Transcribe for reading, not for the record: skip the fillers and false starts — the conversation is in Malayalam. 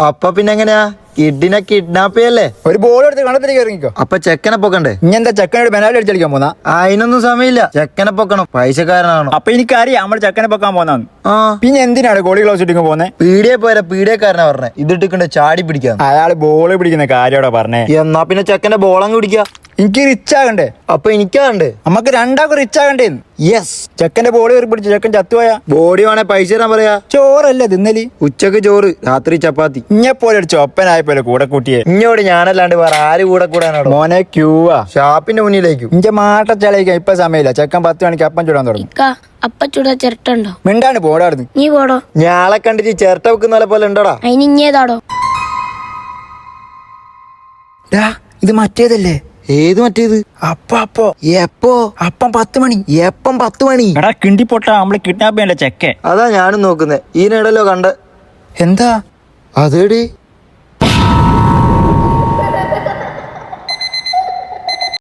അപ്പൊ പിന്നെ എങ്ങനെയാ കിഡിനെ കിഡ്നാപ്പ് ചെയ്യല്ലേ? ഒരു ബോൾ എടുത്ത് കണ്ടത്തിലേക്ക് ഇറങ്ങിക്കോ. അപ്പൊ ചെക്കനെ പൊക്കണ്ടേ? ഇനി എന്താ ചെക്കനോട് ബെനാലി അടിച്ചടിക്കാൻ പോന്നാ? അതിനൊന്നും സമയമില്ല, ചെക്കനെ പൊക്കണം, പൈസക്കാരനാണോ. അപ്പൊ എനിക്കറിയാം നമ്മൾ ചെക്കനെ പൊക്കാൻ പോന്നാന്ന്. ആ പിന്നെ എന്തിനാണ് ഗോളി ഗ്ലൗസ് ഇട്ടിങ്ങ് പോന്നെ? പീടിയെ പോരാ, പീഡിയക്കാരനാ പറഞ്ഞേ ഇതിട്ടിക്കണ്ട് ചാടി പിടിക്കാൻ. അയാള് ബോള് പിടിക്കുന്ന കാര്യോടെ പറഞ്ഞേ. എന്നാ പിന്നെ ചെക്കന്റെ ബോളങ്ങ് പിടിക്കാ. എനിക്ക് റിച്ച് ആകണ്ടേ? അപ്പൊ എനിക്കാണ്ട് നമുക്ക് രണ്ടാക്കും റിച്ച് ആകണ്ടേന്ന്. യെസ്. ചെക്കന്റെ ബോളി കയറി പിടിച്ച് ചെക്കൻ ചത്തുപോയാ ബോഡി വേണേ പൈസ തരാൻ പറയാ. ചോറല്ലേ തിന്നലി? ഉച്ചക്ക് ചോറ്, രാത്രി ചപ്പാത്തി. ഇഞ്ഞെപ്പോലെ ഒരു ചൊപ്പനായ പോലെ കൂടെ കൂട്ടിയെ. ഇഞ്ഞോട് ഞാനല്ലാണ്ട് വേറെ ആര് കൂടെ കൂടാനാടോ? മോനെ ക്യൂവാ ഷാപ്പിന്റെ മുന്നിലേക്കും. ഇഞ്ച മാട്ട ചളയിക്കാൻ ഇപ്പൊ സമയമില്ല. ചെക്കൻ 10 മണിക്ക് അപ്പം ചൂടാൻ തുടങ്ങും. അപ്പ ചൂടാ ചിരട്ടുണ്ടോ? മിണ്ടാണ്ട് പോടാർന്ന്. നീ പോടോ. ഞാളെ കണ്ടിട്ട് ചിരട്ട വെക്കുന്ന പോലെ ഉണ്ടോടാ? അതിന് ഇഞ്ഞേതാടോ? ഇത് മറ്റേതല്ലേ? ഏത് മറ്റേത്? അപ്പൊ എപ്പോ? അപ്പം 10 മണി. എപ്പം 10 മണി? എടാ കിണ്ടി പൊട്ട നമ്മള് കിഡ്നാപ്പ് ചെയ്യണ്ട ചെക്കൻ. അതാ ഞാനും നോക്കുന്നേ. ഈനിടലോ കണ്ട. എന്താ അതേടി